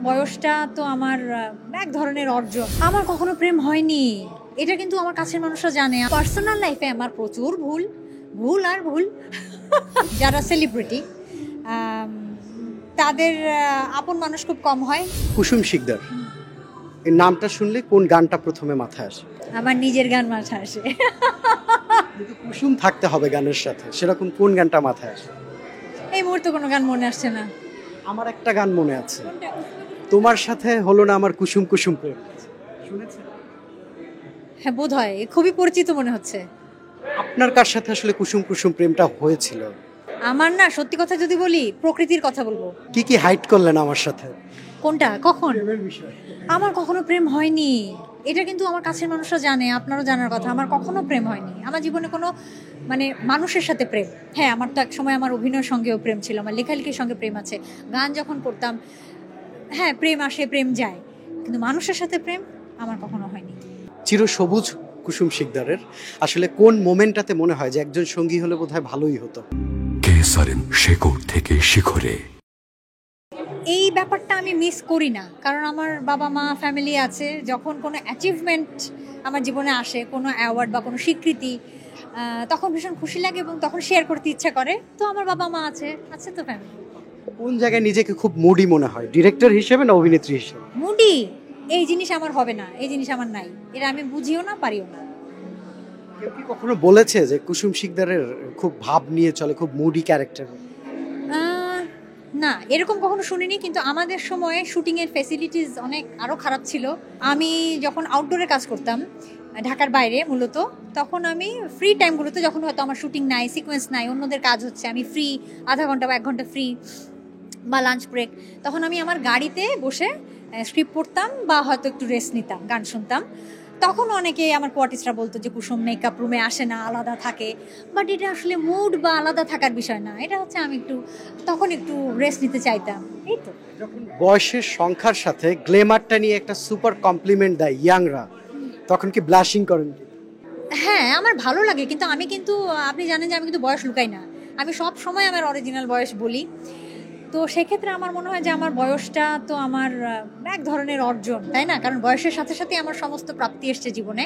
বয়সটা তো আমার এক ধরনের অর্জন। আমার কখনো প্রেম হয়নি, এটা কিন্তু আমার কাছের মানুষরা জানে। পার্সোনাল লাইফে আমার প্রচুর ভুল ভুল আর ভুল। যারা সেলিব্রিটি তাদের আপন মানুষ খুব কম হয়। কুসুম শিকদার এই নামটা শুনলে কোন গানটা প্রথমে মাথায় আসে? আমার নিজের গান মাথায় আসে। কিন্তু কুসুম থাকতে হবে গানের সাথে, সেরকম কোন গানটা মাথায় আসে? এই মুহূর্তে কোনো গান মনে আসছে না। আমার একটা গান মনে আছে, তোমার সাথে হলো না আমার কুসুম কুসুম প্রেম। শুনেছেন? হ্যাঁ, বোধ হয় খুবই পরিচিত মনে হচ্ছে। আপনার কার সাথে আসলে কুসুম কুসুম প্রেমটা হয়েছিল? আমার না, সত্যি কথা যদি বলি, প্রকৃতির কথা বলবো। কি কি হাইড করলেন আমার সাথে? কোনটা, কখন? প্রেমের বিষয়। আমার কখনো প্রেম হয়নি, এটা কিন্তু আমার কাছের মানুষরা জানে, আপনারও জানার কথা। আমার কখনো প্রেম হয়নি আমার জীবনে, কোনো মানুষের সাথে প্রেম। হ্যাঁ, আমার তো এক সময় আমার অভিনয়ের সঙ্গেও প্রেম ছিল, আমার লেখালেখির সঙ্গে প্রেম আছে, গান যখন করতাম, হ্যাঁ প্রেম আসে প্রেম যায়, কিন্তু মানুষের সাথে প্রেম আমার কখনো হয়নি। চিরসবুজ কুসুম শিকদারের আসলে কোন মোমেন্টটাতে মনে হয় যে একজন সঙ্গী হলে বোধহয় ভালোই হতো? কেসারেন শেকড় থেকে শিখরে। এই ব্যাপারটা আমি মিস করি না, কারণ আমার বাবা মা ফ্যামিলি আছে। যখন কোনো অ্যাচিভমেন্ট আমার জীবনে আসে, কোনো অ্যাওয়ার্ড বা কোনো স্বীকৃতি, তখন ভীষণ খুশি লাগে এবং তখন শেয়ার করতে ইচ্ছা করে। তো আমার বাবা মা আছে তো ফ্যামিলি। কোন জায়গায় নিজেকে খুব মুডি মনে হয়, ডিরেক্টর হিসেবে না অভিনেত্রী হিসেবে? মুডি এই জিনিস আমার হবে না, এই জিনিস আমার নাই, এটা আমি বুঝিও না, পারিও না। কেউ কি কখনো বলেছে যে কুসুম শিকদারের খুব ভাব নিয়ে চলে, খুব মুডি ক্যারেক্টার? না, এরকম কখনো শুনিনি, কিন্তু আমাদের সময়ে শুটিংয়ের ফ্যাসিলিটিস অনেক আরও খারাপ ছিল। আমি যখন আউটডোরে কাজ করতাম ঢাকার বাইরে মূলত, তখন আমি ফ্রি টাইমগুলোতে, যখন হয়তো আমার শুটিং নাই, সিকোয়েন্স নাই, অন্যদের কাজ হচ্ছে, আমি ফ্রি, আধা ঘন্টা বা 1 ঘন্টা ফ্রি বা লাঞ্চ ব্রেক, তখন আমি আমার গাড়িতে বসে স্ক্রিপ্ট পড়তাম বা হয়তো একটু রেস্ট নিতাম, গান শুনতাম। তখন অনেকে আমার কোয়ার্টিস্টরা বলতো যে কুসুম মেকআপ রুমে আসে না, আলাদা থাকে। বাট এটা আসলে মুড বা আলাদা থাকার বিষয় না, এটা হচ্ছে আমি তখন একটু রেস্ট নিতে চাইতাম, এই তো। যখন বয়সের সংখ্যার সাথে গ্লেমারটা নিয়ে একটা সুপার কমপ্লিমেন্ট দেয় ইয়াংরা, তখন কি ব্লাশিং করেন কি? হ্যাঁ, আমার ভালো লাগে, কিন্তু আপনি জানেন যে আমি কিন্তু বয়স লুকাই না, আমি সব সময় আমার অরিজিনাল বয়স বলি। তো সেক্ষেত্রে আমার মনে হয় যে আমার বয়সটা তো আমার এক ধরনের অর্জন, তাই না? কারণ বয়সের সাথে সাথে আমার সমস্ত প্রাপ্তি এসছে জীবনে।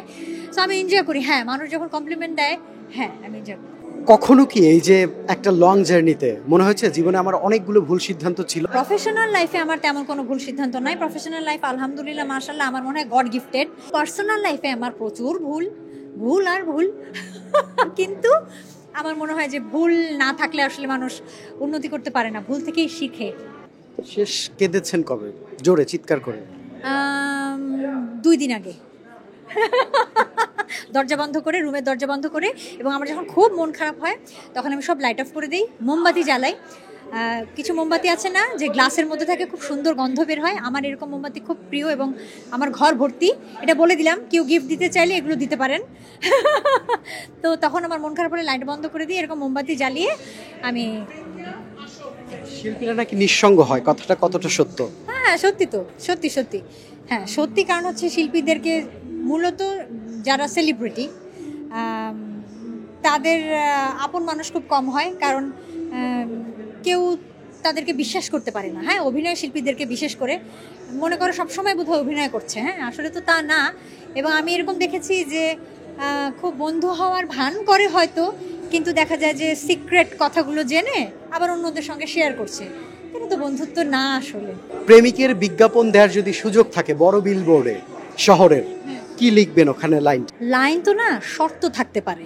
তো আমি এনজয় করি। হ্যাঁ, মানুষ যখন কমপ্লিমেন্ট দেয়, হ্যাঁ আমি এনজয় করি। কখনো কি এই যে একটা লং জার্নিতে মনে হয়েছে জীবনে আমার অনেকগুলো ভুল সিদ্ধান্ত ছিল? প্রফেশনাল লাইফে আমার তেমন কোনো ভুল সিদ্ধান্ত নাই। প্রফেশনাল লাইফ আলহামদুলিল্লাহ, মাশাআল্লাহ, আমার মনে হয় গড গিফটেড। পার্সোনাল লাইফে আমার প্রচুর ভুল আর ভুল। কিন্তু আমার মনে হয় যে ভুল না থাকলে আসলে মানুষ উন্নতি করতে পারে না, ভুল থেকেই শিখে। শেষ কেঁদেছেন কবে জোরে চিৎকার করে? 2 দিন আগে। দরজা বন্ধ করে, রুমের দরজা বন্ধ করে, এবং আমার যখন খুব মন খারাপ হয় তখন আমি সব লাইট অফ করে দিই, মোমবাতি জ্বালাই। কিছু মোমবাতি আছে না যে গ্লাসের মধ্যে থাকে, খুব সুন্দর গন্ধ বের হয়, আমার এরকম মোমবাতি খুব প্রিয় এবং আমার ঘর ভর্তি। এটা বলে দিলাম, কেউ গিফট দিতে চাইলে এগুলো দিতে পারেন। তো তখন আমার মন খারাপ হলে লাইট বন্ধ করে দিই, এরকম মোমবাতি জ্বালিয়ে আমি। শিল্পীরা নাকি নিঃসঙ্গ হয়, কথাটা কতটা সত্য? হ্যাঁ, সত্যি তো, সত্যি। হ্যাঁ সত্যি, কারণ হচ্ছে শিল্পীদেরকে মূলত যারা সেলিব্রিটি তাদের আপন মানুষ খুব কম হয়, কারণ কেউ তাদেরকে বিশ্বাস করতে পারে না। হ্যাঁ, অভিনয় শিল্পীদেরকে বিশেষ করে মনে করে সবসময় বোধহয় অভিনয় করছে, হ্যাঁ আসলে তো তা না। এবং আমি এরকম দেখেছি যে খুব বন্ধু হওয়ার ভান করে হয়তো, কিন্তু দেখা যায় যে সিক্রেট কথাগুলো জেনে আবার অন্যদের সঙ্গে শেয়ার করছে, কিন্তু তো বন্ধুত্ব না আসলে। প্রেমিকের বিজ্ঞাপন দেওয়ার যদি সুযোগ থাকে বড় বিলবোর্ডে শহরের, কি লিখবেন ওখানে? লাইন তো না, শর্ত থাকতে পারে,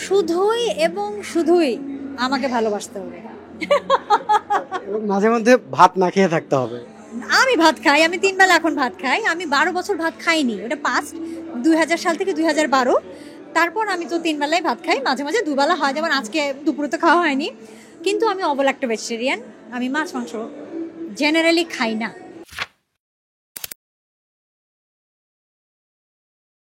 শুধুই আমাকে ভালোবাসতে হবে। এবং মাঝে মধ্যে ভাত না খেয়ে থাকতে হবে। আমি ভাত খাই, আমি 3 বেলা এখন ভাত খাই। আমি 12 বছর ভাত খাইনি, ওটা পাস্ট, 2000 সাল থেকে 2012। তারপর আমি তো 3 বেলায় ভাত খাই, মাঝে মাঝে 2 বেলা হয়, যেমন আজকে দুপুরে তো খাওয়া হয়নি। কিন্তু আমি অবল একটা ভেজিটেরিয়ান, আমি মাছ মাংস জেনারেলি খাই না।